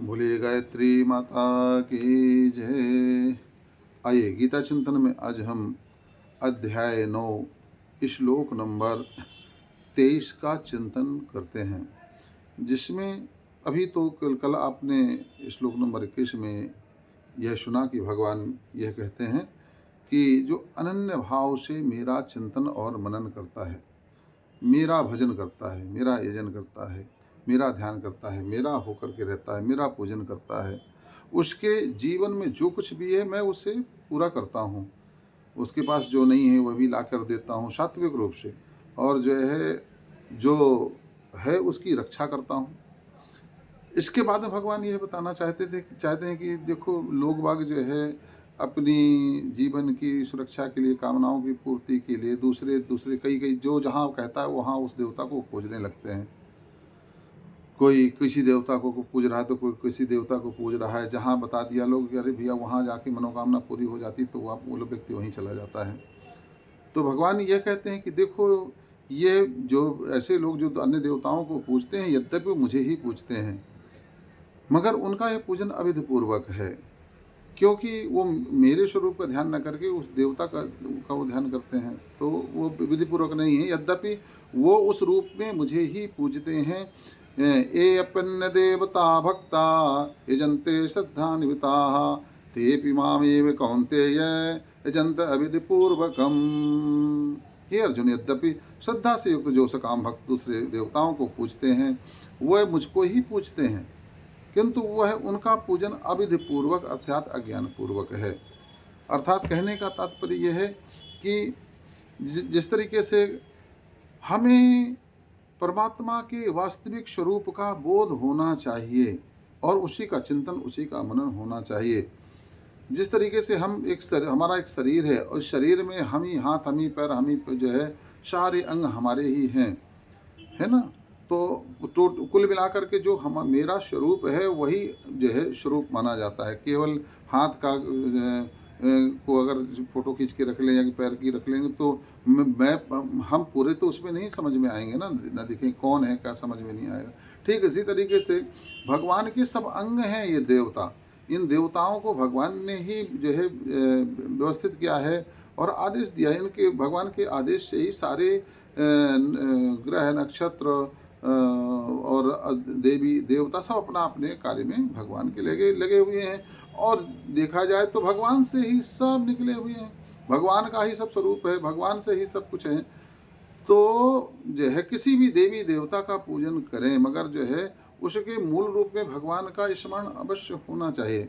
बोलिए गायत्री माता की जय। आइए गीता चिंतन में आज हम अध्याय 9 श्लोक नंबर 23 का चिंतन करते हैं, जिसमें अभी तो कल आपने श्लोक नंबर 21 में यह सुना कि भगवान यह कहते हैं कि जो अनन्य भाव से मेरा चिंतन और मनन करता है, मेरा भजन करता है, मेरा यजन करता है, मेरा ध्यान करता है, मेरा होकर के रहता है, मेरा पूजन करता है, उसके जीवन में जो कुछ भी है मैं उसे पूरा करता हूँ। उसके पास जो नहीं है वह भी ला कर देता हूँ सात्विक रूप से, और जो है उसकी रक्षा करता हूँ। इसके बाद में भगवान यह बताना चाहते हैं कि देखो, लोग बाग जो है अपनी जीवन की सुरक्षा के लिए, कामनाओं की पूर्ति के लिए दूसरे कई जो जहाँ कहता है वहाँ उस देवता को पूजने लगते हैं। कोई किसी देवता को पूज रहा है तो कोई किसी देवता को पूज रहा है। जहाँ बता दिया लोग कि अरे भैया वहाँ जाके मनोकामना पूरी हो जाती, तो वो लोग व्यक्ति वहीं चला जाता है। तो भगवान ये कहते हैं कि देखो, ये जो ऐसे लोग जो अन्य देवताओं को पूजते हैं, यद्यपि मुझे ही पूजते हैं, मगर उनका यह पूजन अविधिपूर्वक है, क्योंकि वो मेरे स्वरूप का ध्यान न करके उस देवता का वो ध्यान करते हैं। तो वो विधिपूर्वक नहीं है, यद्यपि वो उस रूप में मुझे ही पूजते हैं। ये अपन्य देवता भक्ता यजन्ते श्रद्धान्विता तेऽपि मामेव कौन्तेय यजन्त अविधिपूर्वकम्। हे अर्जुन, यद्यपि श्रद्धा से युक्त जो सकाम भक्त दूसरे देवताओं को पूजते हैं, वह मुझको ही पूजते हैं, किंतु वह उनका पूजन अविधि पूर्वक अर्थात अज्ञान पूर्वक है। अर्थात कहने का तात्पर्य यह है कि जिस तरीके से हमें परमात्मा के वास्तविक स्वरूप का बोध होना चाहिए और उसी का चिंतन, उसी का मनन होना चाहिए। जिस तरीके से हमारा एक शरीर है, और शरीर में हम ही हाथ, हम ही पैर, हम ही जो है सारे अंग हमारे ही हैं, है ना। तो कुल मिलाकर के जो मेरा स्वरूप है वही जो है स्वरूप माना जाता है। केवल हाथ का को अगर फोटो खींच के रख लें या पैर की रख लेंगे तो हम पूरे तो उसमें नहीं समझ में आएंगे ना दिखें कौन है क्या, समझ में नहीं आएगा। ठीक इसी तरीके से भगवान के सब अंग हैं ये देवता। इन देवताओं को भगवान ने ही जो है व्यवस्थित किया है और आदेश दिया है। इनके भगवान के आदेश से ही सारे ग्रह, नक्षत्र और देवी देवता सब अपना अपने कार्य में भगवान के लगे हुए हैं। और देखा जाए तो भगवान से ही सब निकले हुए हैं, भगवान का ही सब स्वरूप है, भगवान से ही सब कुछ है। तो जो है किसी भी देवी देवता का पूजन करें, मगर जो है उसके मूल रूप में भगवान का स्मरण अवश्य होना चाहिए।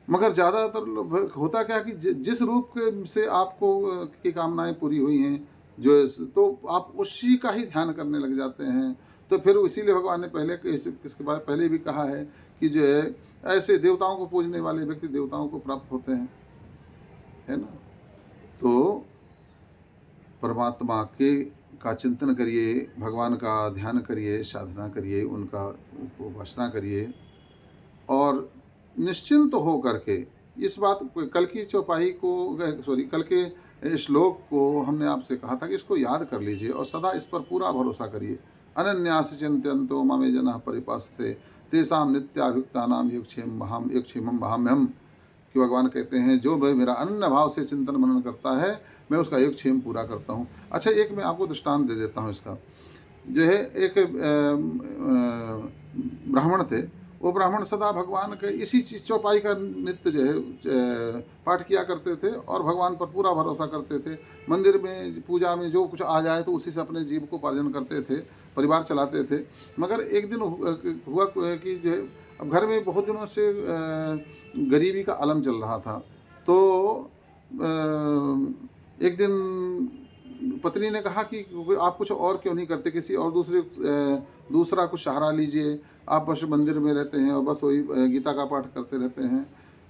मगर ज़्यादातर होता क्या कि जिस रूप से आपको की कामनाएं पूरी हुई हैं, तो आप उसी का ही ध्यान करने लग जाते हैं। तो फिर इसीलिए भगवान ने इसके बाद पहले भी कहा है कि जो है ऐसे देवताओं को पूजने वाले व्यक्ति देवताओं को प्राप्त होते हैं, है ना। तो परमात्मा का चिंतन करिए, भगवान का ध्यान करिए, साधना करिए, उनका उपासना करिए, और निश्चिंत हो करके इस बात कल के श्लोक को हमने आपसे कहा था कि इसको याद कर लीजिए और सदा इस पर पूरा भरोसा करिए। अनन्यास चिंत्यन्तो ममे जनः परिपासते तेषां नित्याभियुक्तानां योगक्षेमं वहाम्यहम्। कि भगवान कहते हैं जो मेरा अनन्य भाव से चिंतन मनन करता है, मैं उसका योगक्षेम पूरा करता हूँ। अच्छा, एक मैं आपको दृष्टांत दे देता हूँ इसका। जो है एक ब्राह्मण थे। वो ब्राह्मण सदा भगवान के इसी चौपाई का नित्य जो है पाठ किया करते थे और भगवान पर पूरा भरोसा करते थे। मंदिर में पूजा में जो कुछ आ जाए तो उसी से अपने जीव को पालन करते थे, परिवार चलाते थे। मगर एक दिन हुआ कि जो है अब घर में बहुत दिनों से गरीबी का आलम चल रहा था। तो एक दिन पत्नी ने कहा कि आप कुछ और क्यों नहीं करते, किसी और दूसरा कुछ सहारा लीजिए। आप बस मंदिर में रहते हैं और बस वही गीता का पाठ करते रहते हैं।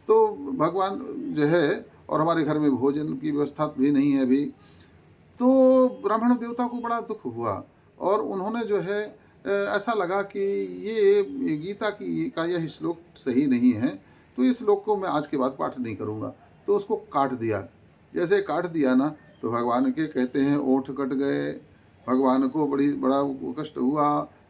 तो भगवान जो है, और हमारे घर में भोजन की व्यवस्था भी नहीं है अभी। तो ब्राह्मण देवता को बड़ा दुख हुआ और उन्होंने जो है ऐसा लगा कि ये गीता का यह श्लोक सही नहीं है, तो इस श्लोक को मैं आज के बाद पाठ नहीं करूँगा। तो उसको काट दिया। जैसे काट दिया ना, तो भगवान के कहते हैं ओठ कट गए। भगवान को बड़ा कष्ट हुआ।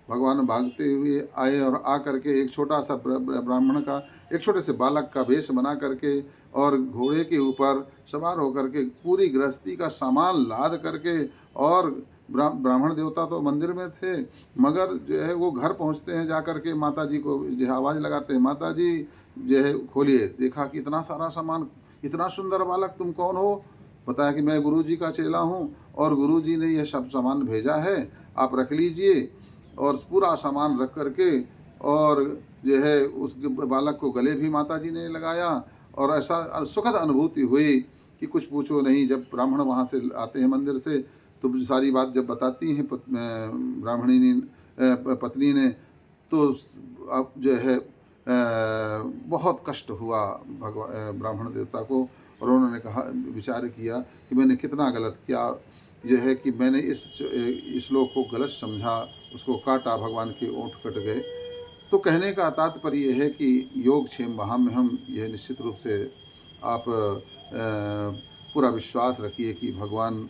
भगवान भागते हुए आए और आ करके एक छोटा सा ब्राह्मण का, एक छोटे से बालक का वेश बना करके और घोड़े के ऊपर सवार होकर के पूरी गृहस्थी का सामान लाद करके, और ब्राह्मण देवता तो मंदिर में थे, मगर जो है वो घर पहुंचते हैं, जा कर के माता जी को जो है आवाज़ लगाते हैं, माता जी जो है खोलिए। देखा कि इतना सारा सामान, इतना सुंदर बालक, तुम कौन हो? बताया कि मैं गुरु जी का चेला हूँ और गुरु जी ने यह सब सामान भेजा है, आप रख लीजिए। और पूरा सामान रख करके और जो है उस बालक को गले भी माता जी ने लगाया, और ऐसा सुखद अनुभूति हुई कि कुछ पूछो नहीं। जब ब्राह्मण वहाँ से आते हैं मंदिर से, तो सारी बात जब बताती हैं ब्राह्मणी ने, पत्नी ने, तो अब जो है बहुत कष्ट हुआ ब्राह्मण देवता को, और उन्होंने कहा, विचार किया कि मैंने कितना गलत किया, यह है कि मैंने इस श्लोक को गलत समझा, उसको काटा, भगवान के ओंठ कट गए। तो कहने का तात्पर्य यह है कि योग क्षेम वहाँ में हम यह निश्चित रूप से आप पूरा विश्वास रखिए कि भगवान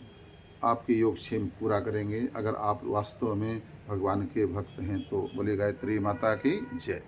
आपके योगक्षेम पूरा करेंगे, अगर आप वास्तव में भगवान के भक्त हैं तो। बोले गायत्री माता की जय।